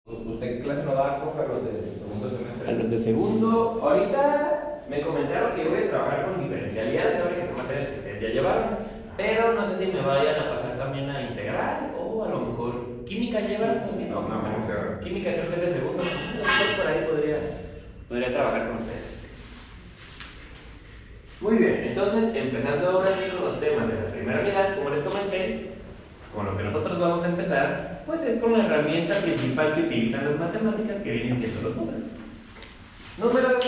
¿Usted qué clase no da, profe, a los de segundo semestre? A los de segundo, ahorita me comentaron que voy a trabajar con diferencialidades, ahora que son materias que ustedes ya llevaron, pero no sé si me vayan a pasar también a integral o a lo mejor química llevan también. No, vamos a... Química creo que es de segundo, entonces por ahí podría trabajar con ustedes. Muy bien, entonces empezando ahora sí con los temas de la primera unidad, como les comenté, con lo que nosotros vamos a empezar, pues es con la herramienta principal que utilizan las matemáticas, que vienen siendo los números. Números,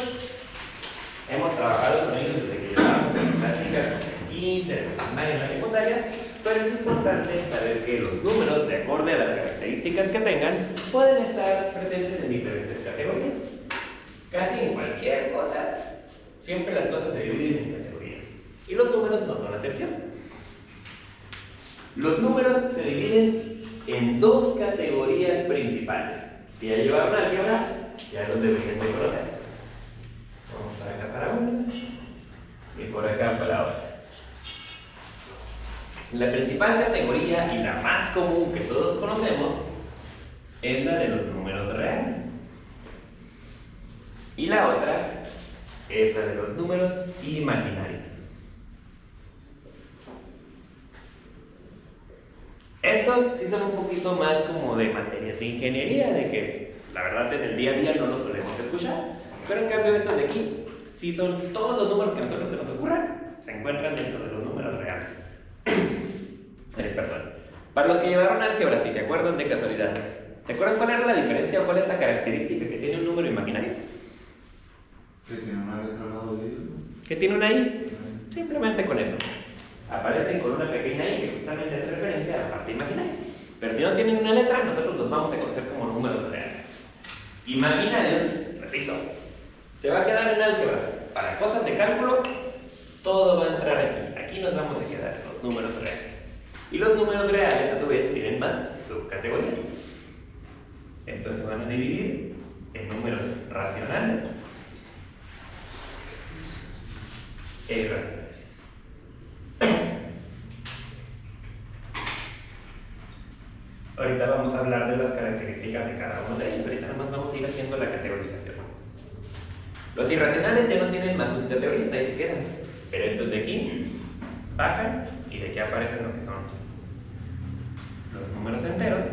hemos trabajado con ellos desde que llevamos práctica interprimaria en la secundaria, pero es importante saber que los números, de acuerdo a las características que tengan, pueden estar presentes en diferentes categorías. Casi en cualquier cosa, siempre las cosas se dividen en categorías. Y los números no son la excepción. Los números se dividen en dos categorías principales. Si ya llevaron álgebra, ya los deberían de conocer. Vamos para acá para una y por acá para otra. La principal categoría y la más común que todos conocemos es la de los números reales. Y la otra es la de los números imaginarios. Estos sí son un poquito más como de materias de ingeniería, de que la verdad en el día a día no los solemos escuchar, pero en cambio estos de aquí sí son todos los números que a nosotros se nos ocurran, se encuentran dentro de los números reales. Perdón. Para los que llevaron álgebra, si se acuerdan de casualidad, ¿se acuerdan cuál era la diferencia o cuál es la característica que tiene un número imaginario? Que tiene una letra al lado de ellos. ¿Qué tiene una I? Simplemente con eso. Aparecen con una pequeña I que justamente hace referencia a la parte imaginaria. Pero si no tienen una letra, nosotros los vamos a conocer como números reales. Imaginarios, repito, se va a quedar en álgebra. Para cosas de cálculo, todo va a entrar aquí. Aquí nos vamos a quedar los números reales. Y los números reales, a su vez, tienen más subcategorías. Estos se van a dividir en números racionales e irracionales. Ahorita vamos a hablar de las características de cada uno de ellos. Ahorita nada más vamos a ir haciendo la categorización. Los irracionales ya no tienen más subcategorías, ahí se quedan. Pero estos de aquí bajan y de aquí aparecen lo que son los números enteros.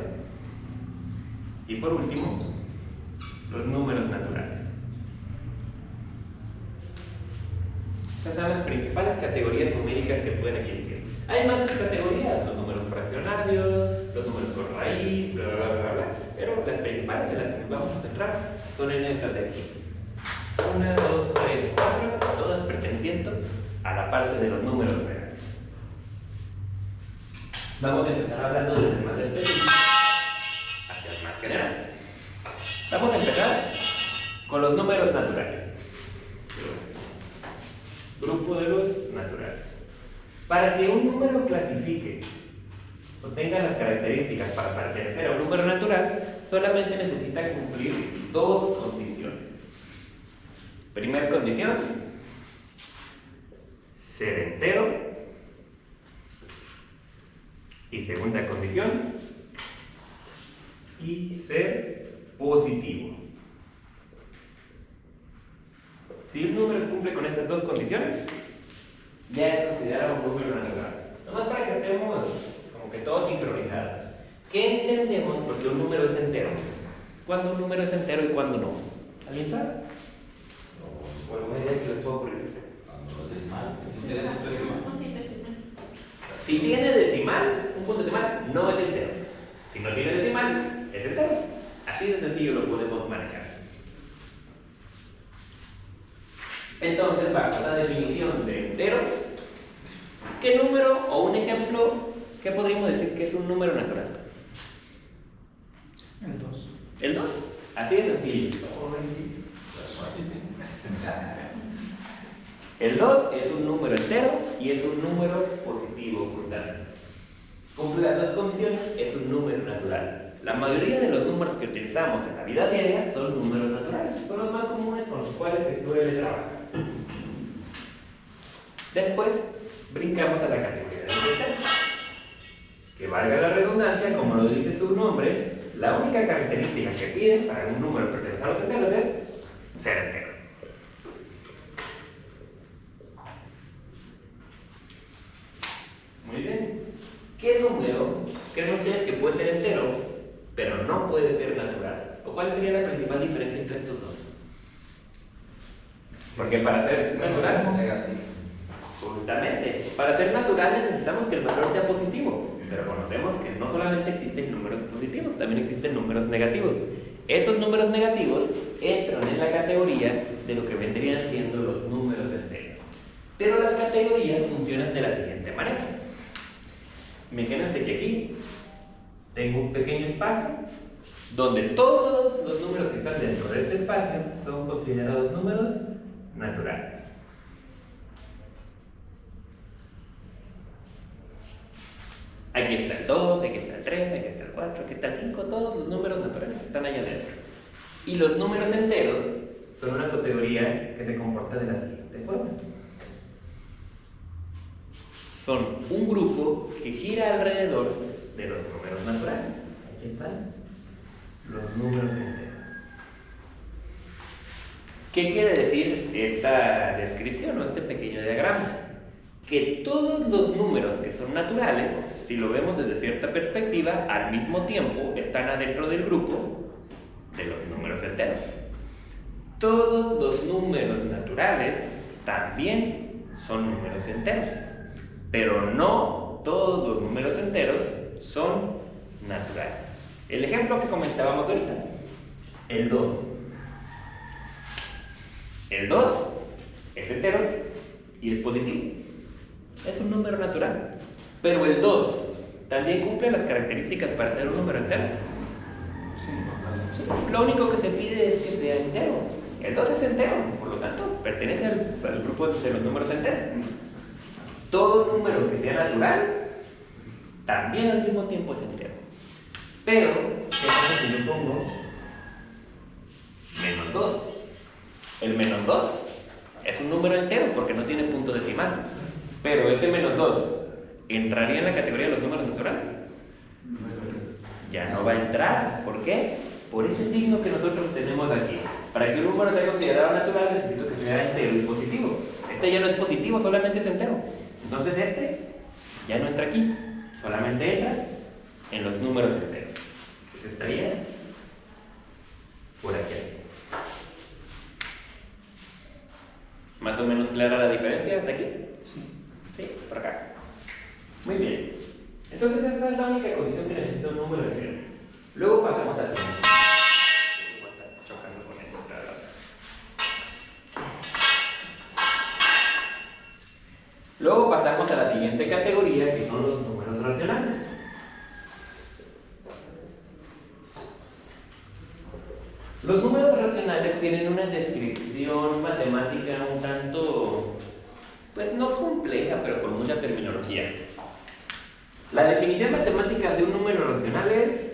Y por último, los números naturales. Esas son las principales categorías numéricas que pueden existir. Hay más categorías, los números fraccionarios, los números con raíz, bla, bla, bla, bla, pero las principales de las que nos vamos a centrar son en estas de aquí. 1, 2, 3, 4, todas perteneciendo a la parte de los números reales. Vamos a empezar hablando desde el más específico hacia el más general. Vamos a empezar con los números naturales. Grupo de los naturales. Para que un número clasifique o tenga las características para pertenecer a un número natural, solamente necesita cumplir dos condiciones. Primera condición, ser entero. Y segunda condición, y ser positivo. Si un número cumple con esas dos condiciones, ya es considerado un número natural. Nomás para que estemos como que todos sincronizados. ¿Qué entendemos por qué un número es entero? ¿Cuándo un número es entero y cuándo no? ¿Alguien sabe? ¿O alguna idea que les pueda ocurrir? Cuando es decimal. ¿Tiene decimal? Si tiene decimal, un punto decimal, no es entero. Si no tiene decimal, es entero. Así de sencillo lo podemos manejar. Entonces, bajo la definición de entero, ¿qué número o un ejemplo, qué podríamos decir que es un número natural? El 2. El 2. Así de sencillo. El 2 es un número entero y es un número positivo, justamente. Cumple las dos condiciones, es un número natural. La mayoría de los números que utilizamos en la vida diaria son números naturales, son los más comunes con los cuales se suele trabajar. Después, brincamos a la categoría de los enteros. Que valga la redundancia, como lo dice su nombre, la única característica que pide para un número pertenecer a los enteros es ser entero. Muy bien. ¿Qué número creen ustedes que puede ser entero, pero no puede ser natural? ¿O cuál sería la principal diferencia entre estos dos? Porque para ser natural, Negativo. justamente, para ser natural necesitamos que el valor sea positivo, pero conocemos que no solamente existen números positivos, también existen números negativos. Esos números negativos entran en la categoría de lo que vendrían siendo los números enteros. Pero las categorías funcionan de la siguiente manera. Imagínense que aquí tengo un pequeño espacio donde todos los números que están dentro de este espacio son considerados números naturales. Aquí está el 2, aquí está el 3, aquí está el 4, aquí está el 5, todos los números naturales están allá adentro. Y los números enteros son una categoría que se comporta de la siguiente forma. Son un grupo que gira alrededor de los números naturales. Aquí están los números enteros. ¿Qué quiere decir esta descripción o este pequeño diagrama? Que todos los números que son naturales, si lo vemos desde cierta perspectiva, al mismo tiempo están adentro del grupo de los números enteros. Todos los números naturales también son números enteros, pero no todos los números enteros son naturales. El ejemplo que comentábamos ahorita, el 2. El 2 es entero y es positivo. Es un número natural. Pero el 2 también cumple las características para ser un número entero. Sí, lo único que se pide es que sea entero. El 2 es entero, por lo tanto, pertenece al grupo de los números enteros. Todo número que sea natural también al mismo tiempo es entero. Pero, ¿qué pasa si yo pongo menos 2? El menos 2 es un número entero porque no tiene punto decimal. Pero ese menos 2 ¿entraría en la categoría de los números naturales? Ya no va a entrar. ¿Por qué? Por ese signo que nosotros tenemos aquí. Para que un número sea considerado natural necesito que sea entero y positivo. Este ya no es positivo, solamente es entero. Entonces este ya no entra aquí, solamente entra en los números enteros. Entonces estaría por aquí. ¿Más o menos clara la diferencia hasta aquí? Sí, por acá. Muy bien. Entonces esta es la única condición que necesita un número entero. Luego pasamos al siguiente. Voy a estar chocando con esto, claro. Luego pasamos a la siguiente categoría, que son los números racionales. Los números racionales tienen una descripción matemática un tanto, pues no compleja, pero con mucha terminología. La definición matemática de un número racional es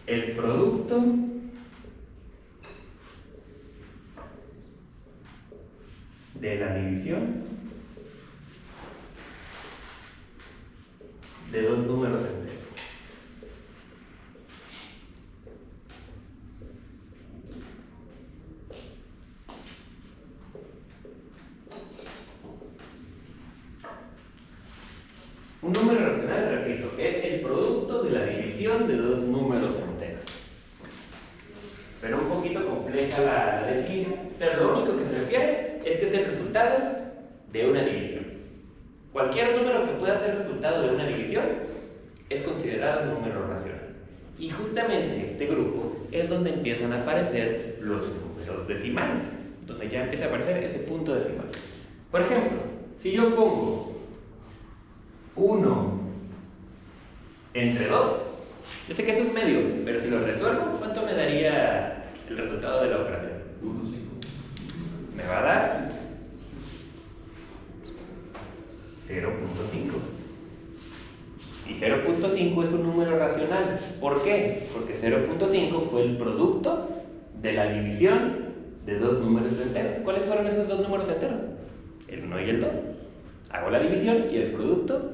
el producto de la división de dos números enteros. Un número racional, repito, es el producto de la división de dos números enteros. Pero un poquito compleja la definición, pero lo único que se refiere es que es el resultado de una división. Cualquier número que pueda ser resultado de una división es considerado un número racional. Y justamente este grupo es donde empiezan a aparecer los números decimales, donde ya empieza a aparecer ese punto decimal. Por ejemplo, si yo pongo 1 entre 2, yo sé que es un medio, pero si lo resuelvo, ¿cuánto me daría el resultado de la operación? 1,5. Me va a dar 0.5. Y 0.5 es un número racional. ¿Por qué? Porque 0.5 fue el producto de la división de dos números enteros. ¿Cuáles fueron esos dos números enteros? El 1 y el 2. Hago la división y el producto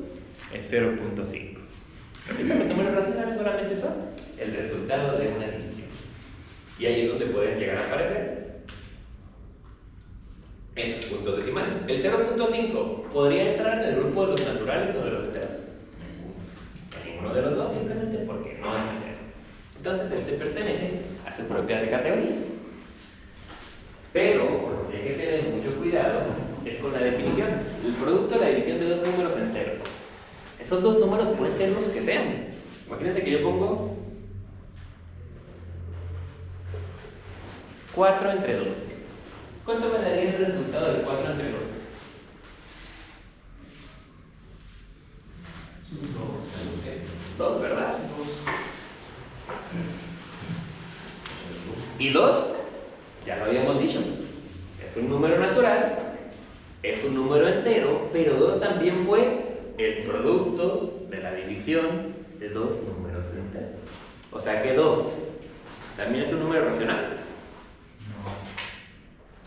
es 0.5. Repito, los números racionales solamente son el resultado de una división. Y ahí es donde pueden llegar a aparecer esos puntos decimales. El 0.5 podría entrar en el grupo de los naturales o de los enteros. En ninguno de los dos, simplemente porque no es entero. Entonces este pertenece a su propia categoría. Pero, con lo que hay que tener mucho cuidado es con la definición. El producto de la división de dos números enteros. Esos dos números pueden ser los que sean. Imagínense que yo pongo 4 entre 2. ¿Cuánto me daría el resultado de 4 entre 2? 2, ¿verdad? Y 2, ya lo habíamos dicho, es un número natural, es un número entero, pero 2 también fue el producto de la división de dos números enteros. O sea que 2 también es un número racional.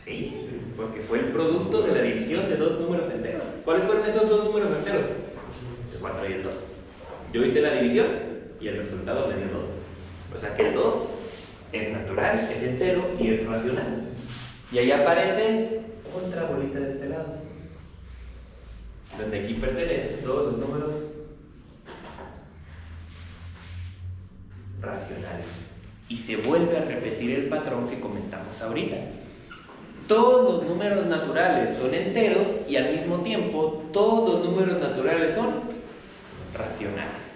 Sí, porque fue el producto de la división de dos números enteros. ¿Cuáles fueron esos dos números enteros? El 4 y el 2. Yo hice la división y el resultado me dio 2. O sea que el 2 es natural, es entero y es racional. Y ahí aparece otra bolita de este lado, donde aquí pertenecen todos los números racionales. Y se vuelve a repetir el patrón que comentamos ahorita. Todos los números naturales son enteros y al mismo tiempo todos los números naturales son racionales.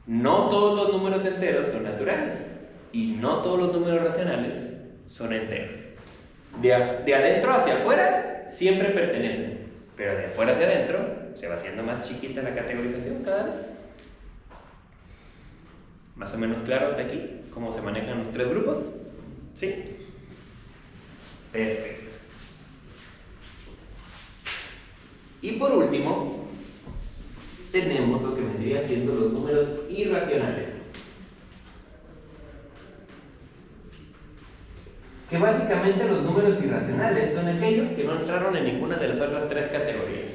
No todos los números enteros son naturales y no todos los números racionales son enteros. De adentro hacia afuera siempre pertenecen, pero de afuera hacia adentro se va haciendo más chiquita la categorización cada vez. ¿Más o menos claro hasta aquí cómo se manejan los tres grupos? ¿Sí? Perfecto. Y por último, tenemos lo que vendrían siendo los números irracionales. Que básicamente los números irracionales son aquellos que no entraron en ninguna de las otras tres categorías.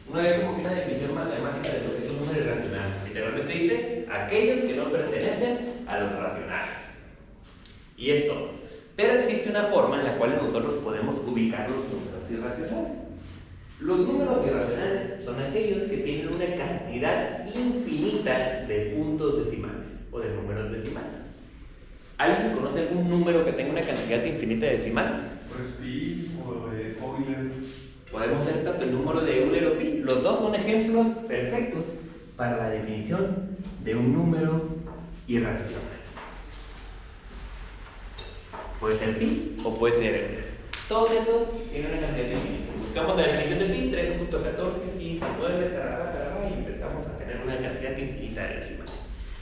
Uno ve como que una definición matemática de lo que es un número irracional. Literalmente dice, aquellos que no pertenecen a los racionales. Y es todo. Pero existe una forma en la cual nosotros podemos ubicar los números irracionales. Los números irracionales son aquellos que tienen una cantidad infinita de puntos decimales o de números decimales. ¿Alguien conoce algún número que tenga una cantidad infinita de decimales? Pues pi o de Euler. Podemos ser tanto el número de Euler o pi. Los dos son ejemplos perfectos para la definición de un número irracional. Puede ser pi o puede ser Euler. Todos esos tienen una cantidad infinita. Si buscamos la definición de pi, 3.14, 15, 9, y empezamos a tener una cantidad infinita de decimales.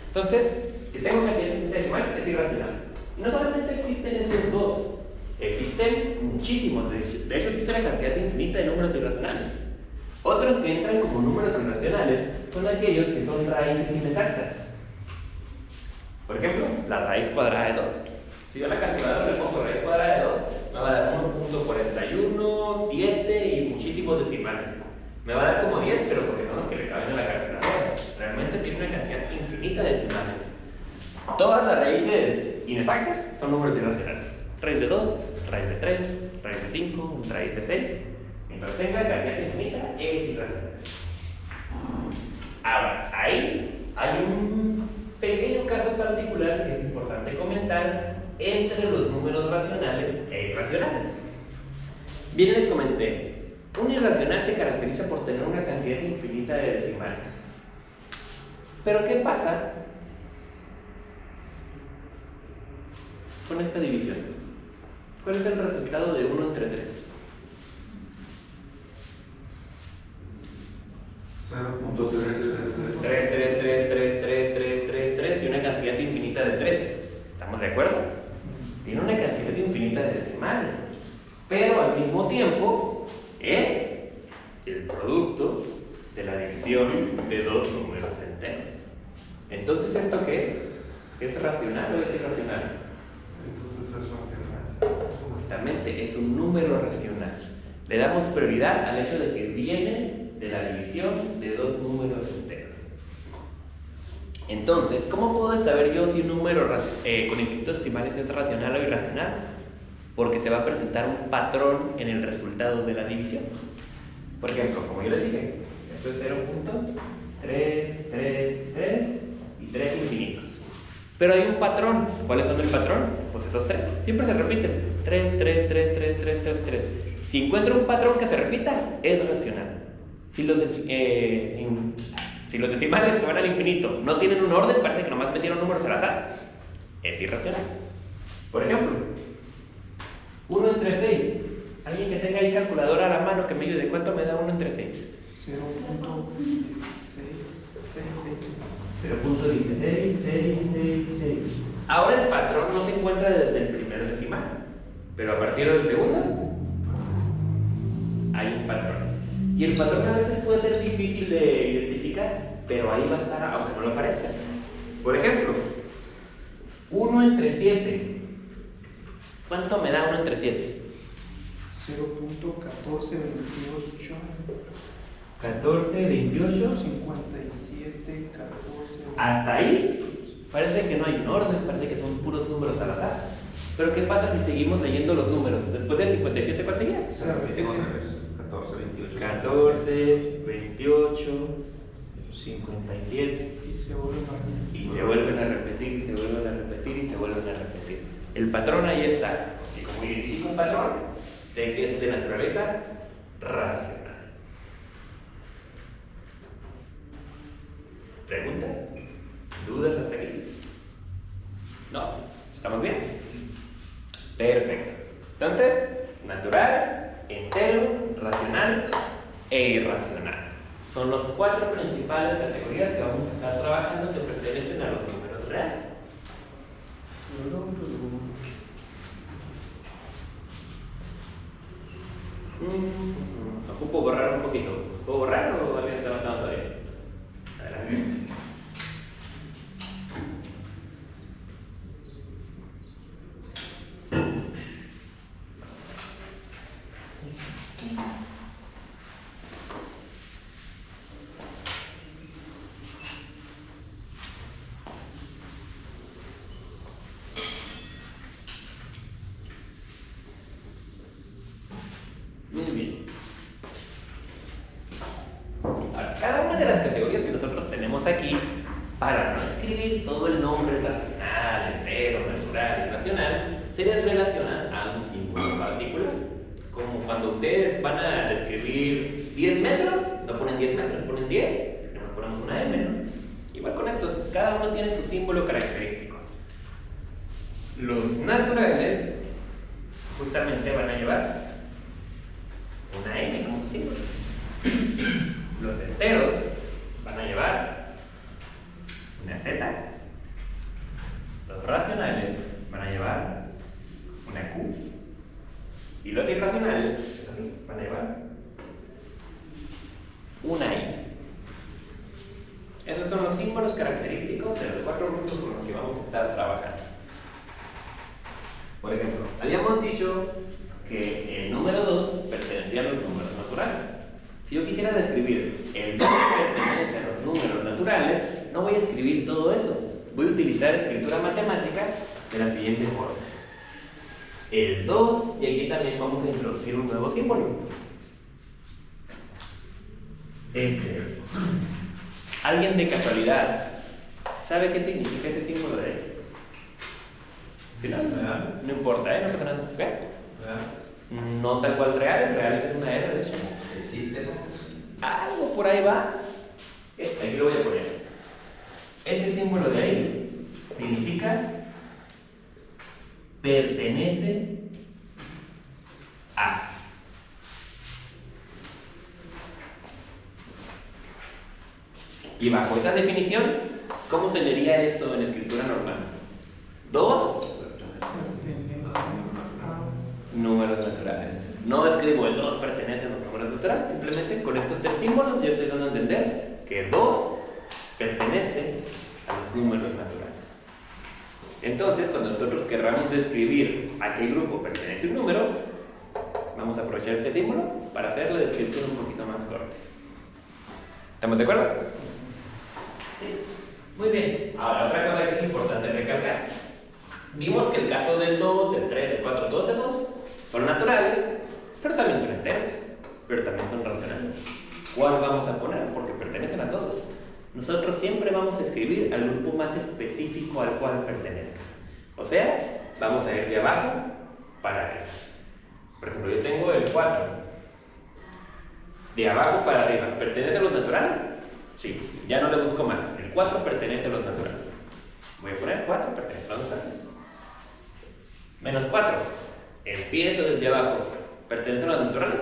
Entonces, si tengo cantidad infinita de decimales, es irracional. Y no solamente existen esos dos, existen muchísimos. De hecho, existe una cantidad infinita de números irracionales. Otros que entran como números irracionales son aquellos que son raíces inexactas. Por ejemplo, la raíz cuadrada de 2. Si yo a la calculadora le pongo raíz cuadrada de 2, me va a dar 1.41, 7 y muchísimos decimales. Me va a dar como 10, pero porque son los que le caben a la calculadora. Realmente tiene una cantidad infinita de decimales. Todas las raíces inexactas son números irracionales. Raíz de 2, raíz de 3, raíz de 5, raíz de 6. Mientras tenga cantidad infinita, es irracional. Ahora, ahí hay un pequeño caso particular que es importante comentar entre los números racionales e irracionales. Bien, les comenté, un irracional se caracteriza por tener una cantidad infinita de decimales. Pero ¿qué pasa con esta división? ¿Cuál es el resultado de 1 entre 3? 0.333. 3, 3, 3, 3, 3, 3, 3, 3 y una cantidad infinita de 3. ¿Estamos de acuerdo? Tiene una cantidad infinita de decimales, pero al mismo tiempo es el producto de la división de dos números enteros. Entonces, ¿esto qué es? ¿Es racional o es irracional? Entonces es racional. Justamente, es un número racional. Le damos prioridad al hecho de que viene de la división de dos números enteros. Entonces, ¿cómo puedo saber yo si un número con dígitos decimales es racional o irracional? Porque se va a presentar un patrón en el resultado de la división. Por ejemplo, como yo les dije, esto es 0.333 y 3 infinitos. Pero hay un patrón. ¿Cuál es el patrón? Pues esos 3. Siempre se repiten. 3, 3, 3, 3, 3, 3, 3. Si encuentro un patrón que se repita, es racional. Si los decimales que van al infinito no tienen un orden, parece que nomás metieron números al azar, es irracional. Por ejemplo, 1 entre 6. Alguien que tenga ahí calculadora a la mano que me ayude. ¿Cuánto me da 1 entre 6? 0.1666. Ahora el patrón no se encuentra desde el primer decimal, pero a partir del segundo hay un patrón. Y el patrón a veces puede ser difícil de identificar, pero ahí va a estar aunque no lo parezca. Por ejemplo, 1 entre 7. ¿Cuánto me da 1 entre 7? 0.1428. 14, 28. 57, 14. Hasta ahí parece que no hay un orden, parece que son puros números al azar. Pero ¿qué pasa si seguimos leyendo los números? Después del 57, ¿cuál sería? 14, 28. 14, 28, 57. Y se vuelven a Y se vuelven a repetir, y se vuelven a repetir, y se vuelven a repetir. El patrón ahí está. Y como identifico un patrón, sé que es de naturaleza racional. ¿Preguntas? ¿Dudas hasta aquí? ¿No? ¿Estamos bien? Perfecto. Entonces, natural, entero, racional e irracional. Son los 4 principales categorías que vamos a estar trabajando que pertenecen a los números reales. Ocupo borrar un poquito. ¿Puedo borrar o alguien está notando todavía? Adelante. Muy bien. Ahora, cada una de las categorías que nosotros tenemos aquí, para no escribir todo el nombre racional, entero, natural y racional, se les relaciona a un símbolo particular. Como cuando ustedes van a describir 10 metros, no ponen 10 metros, ponen 10, nos ponemos una M, ¿no? Igual con estos, cada uno tiene su símbolo característico. Los naturales justamente van a llevar una N como símbolo. Los enteros van a llevar una Z. Los racionales van a llevar una Q. Y los irracionales, así, van a llevar una I. Esos son los símbolos característicos de los 4 grupos con los que vamos a estar trabajando. Por ejemplo, habíamos dicho que el número 2 pertenecía a los números naturales. Si yo quisiera describir el 2 pertenece a los números naturales, no voy a escribir todo eso. Voy a utilizar escritura matemática de la siguiente forma. El 2, y aquí también vamos a introducir un nuevo símbolo. ¿Alguien de casualidad sabe qué significa ese símbolo de ahí? ¿Sí, no? No importa, no pasa nada. ¿Qué? No tal cual reales es una R, de hecho. ¿Existe, no? Algo por ahí va. Aquí lo voy a poner. Ese símbolo de ahí significa pertenece a. Y bajo esa definición, ¿cómo se leería esto en escritura normal? 2 números naturales. No escribo el 2 pertenece a los números naturales, simplemente con estos 3 símbolos yo estoy dando a entender que 2 pertenece a los números naturales. Entonces, cuando nosotros querramos describir a qué grupo pertenece un número, vamos a aprovechar este símbolo para hacer la descripción un poquito más corta. ¿Estamos de acuerdo? Sí. Muy bien. Ahora, otra cosa que es importante recalcar. Vimos que el caso del 2, del 3, del 4, todos esos son naturales, pero también son enteros, pero también son racionales. ¿Cuál vamos a poner? Porque pertenecen a todos. Nosotros siempre vamos a escribir al grupo más específico al cual pertenezca. O sea, vamos a ir de abajo para arriba. Por ejemplo, yo tengo el 4. De abajo para arriba. ¿Pertenece a los naturales? Sí, ya no le busco más. El 4 pertenece a los naturales. Voy a poner 4 pertenece a los naturales. Menos 4. Empiezo desde abajo. ¿Pertenece a los naturales?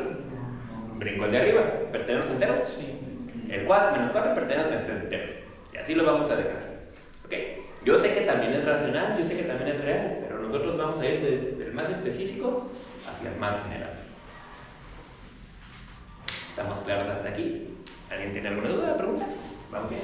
Brinco al de arriba. ¿Pertenece a los enteros? Sí. El 4, menos 4 pertenece a los enteros. Y así lo vamos a dejar. ¿Ok? Yo sé que también es racional, yo sé que también es real, pero nosotros vamos a ir desde el más específico hacia el más general. ¿Estamos claros hasta aquí? ¿Alguien tiene alguna duda, pregunta? ¿Vamos bien?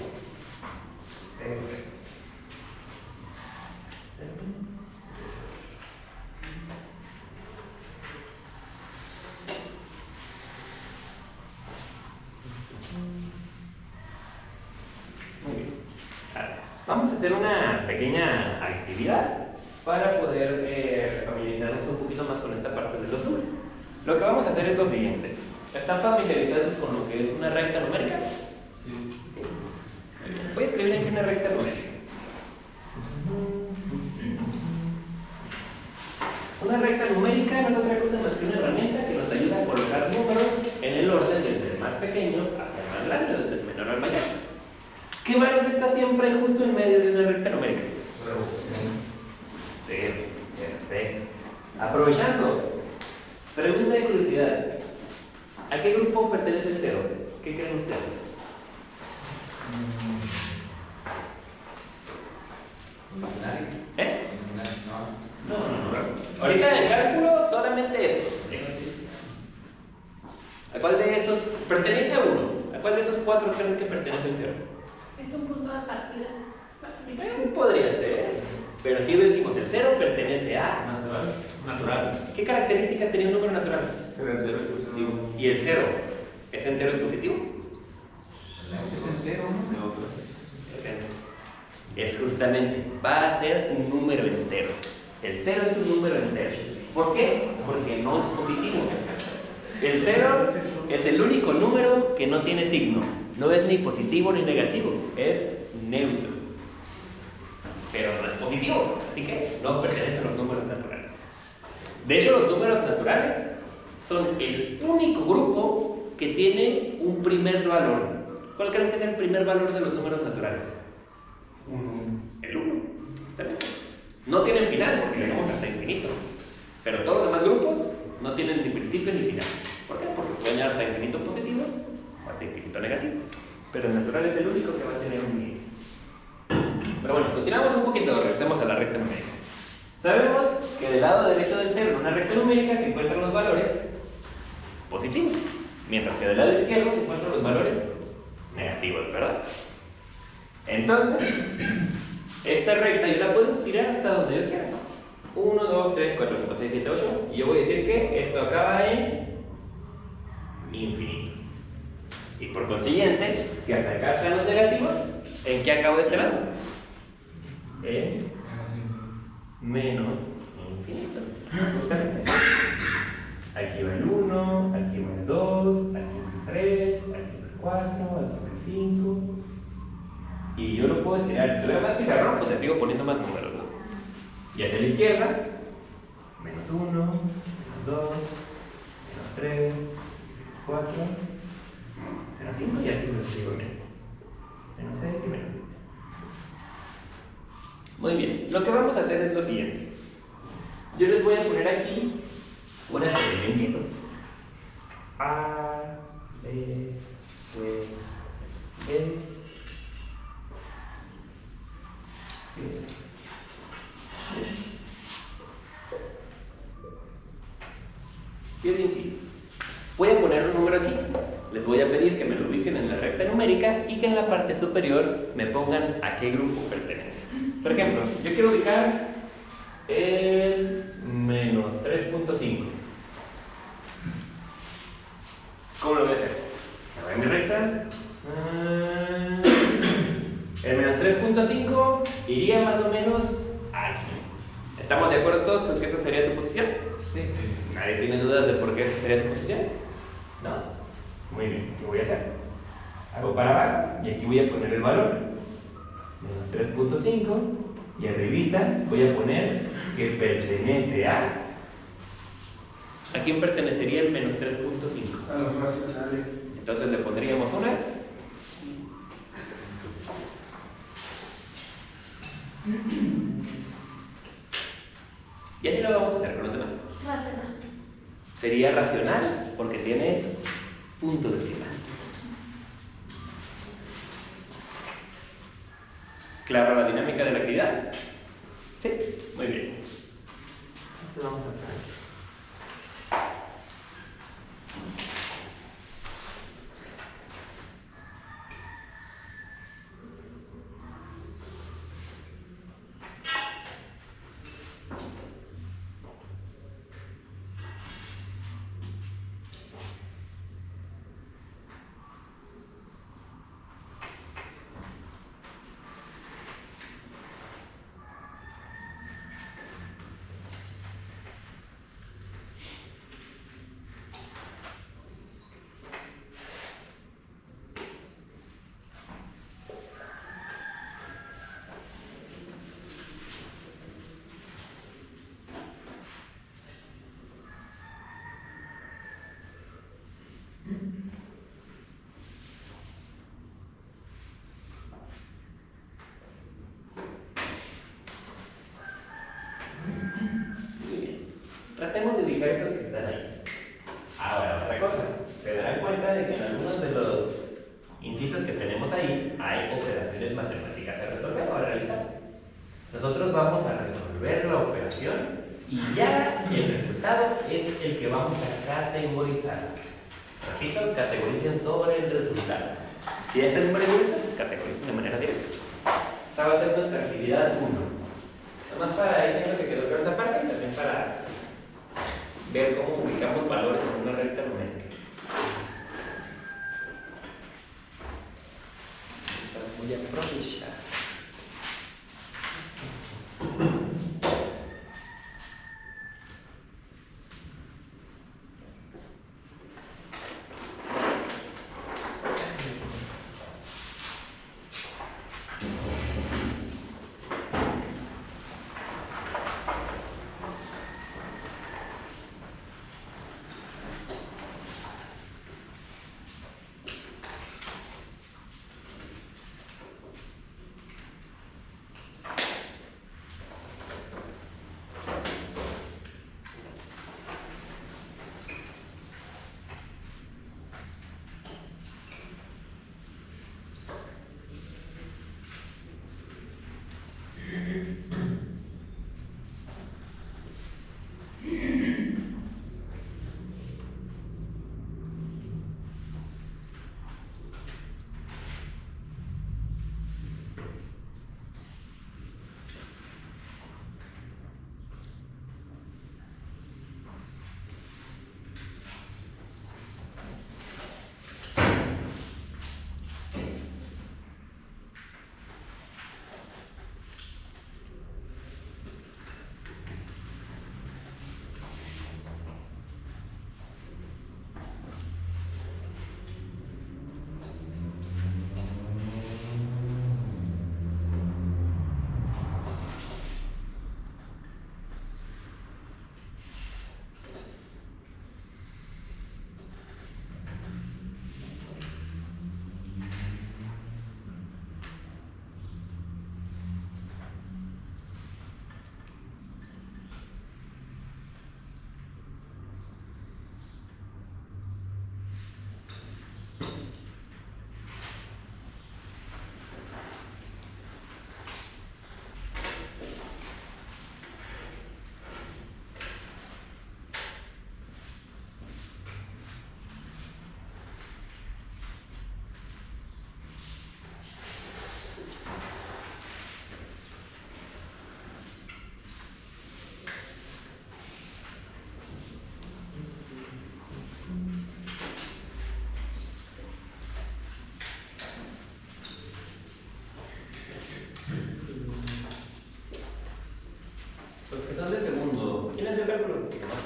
Muy bien. Ahora, vamos a hacer una pequeña actividad para poder familiarizarnos un poquito más con esta parte de los números. Lo que vamos a hacer es lo siguiente. ¿Están familiarizados con lo que es una recta numérica? Sí. Muy bien. Voy a escribir aquí una recta numérica. Una recta numérica no es otra cosa más que una herramienta que nos ayuda a colocar números en el orden desde el más pequeño hacia el más grande, desde el menor al mayor. ¿Qué valor está siempre justo en medio de una recta numérica? 0. Perfecto. Aprovechando, pregunta de curiosidad. ¿A qué grupo pertenece el 0? ¿Qué creen ustedes? Imaginario. ¿Eh? No. No. Ahorita en el cálculo solamente estos. ¿A cuál de esos pertenece a uno? ¿A cuál de esos 4 creen que pertenece el 0? Es un punto de partida. Podría ser. Pero si decimos el 0 pertenece a natural. ¿Qué características tenía un número natural? Ser entero y positivo. ¿Y el 0 es entero y positivo? Es entero, ¿no? Neutro. Es justamente, va a ser un número entero. El 0 es un número entero. ¿Por qué? Porque no es positivo. El 0 es el único número que no tiene signo. No es ni positivo ni negativo, es neutro. Pero no es positivo, así que no pertenece a los números naturales. De hecho, los números naturales son el único grupo que tiene un primer valor. ¿Cuál creen que es el primer valor de los números naturales? El 1. ¿Está bien? No tienen final porque llegamos hasta infinito. Pero todos los demás grupos no tienen ni principio ni final. ¿Por qué? Porque pueden llegar hasta infinito positivo o hasta infinito negativo. Pero el natural es el único que va a tener un inicio. Pero bueno, continuamos un poquito, regresemos a la recta numérica. Sabemos que del lado derecho del 0 en una recta numérica se encuentran los valores positivos, mientras que del lado izquierdo se encuentran los valores negativos, ¿verdad? Entonces, esta recta yo la puedo estirar hasta donde yo quiera. 1, 2, 3, 4, 5, 6, 7, 8. Y yo voy a decir que esto acaba en infinito. Y por consiguiente, si hasta acá están los negativos, ¿en qué acabo de este lado? En menos infinito. Justamente. Aquí va el 1, aquí va el 2, aquí va el 3, aquí va el 4, aquí va el 5. Y yo lo puedo estirar. Si tuviera más pizarrón, pues le sigo poniendo más números, ¿no? Y hacia la izquierda, menos 1, menos 2, menos 3, 4, menos 5 y así sucesivamente. Menos 6 y menos 7. Muy bien, lo que vamos a hacer es lo siguiente. Yo les voy a poner aquí una serie de incisos. A, B, C, D, ¿Qué incisos? Voy a poner un número aquí. Les voy a pedir que me lo ubiquen en la recta numérica y que en la parte superior me pongan a qué grupo pertenece. Por ejemplo, yo quiero ubicar el menos 3.5. ¿Cómo lo voy a hacer? Me voy a mi recta El menos 3.5 iría más o menos aquí. ¿Estamos de acuerdo todos con que esa sería su posición? Sí. ¿Nadie tiene dudas de por qué esa sería su posición? ¿No? Muy bien, ¿qué voy a hacer? Hago para abajo y aquí voy a poner el valor. Menos 3.5 y arribita voy a poner que pertenece a... ¿A quién pertenecería el menos 3.5? A los racionales. Entonces le pondríamos una. Y así lo vamos a hacer con los demás. Racional. Sería racional porque tiene punto decimal. ¿Claro la dinámica de la actividad? Sí, muy bien. Entonces vamos a ver. Tratemos de ubicar esos que están ahí. Ahora, otra cosa. Se darán cuenta de que en algunos de los incisos que tenemos ahí hay operaciones matemáticas a resolver o a realizar. Nosotros vamos a resolver la operación y ya el resultado es el que vamos a categorizar. Repito, categoricen sobre el resultado. Si hacen preguntas, pues categoricen de manera directa. Esta va a ser nuestra actividad 1. Nomás para ahí tengo que quedar claro esa parte y también para ver cómo ubicamos valores en una recta numérica. Voy a aprovechar.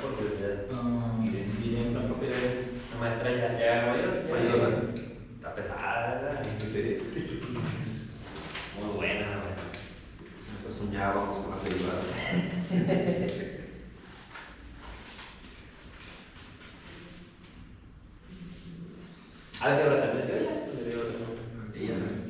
por curiosidad. Miren, La maestra ya lo vio. Está pesada. Muy buena la maestra. Nosotros soñábamos con la derivada. Ah, que ahora también te veía. Ella no.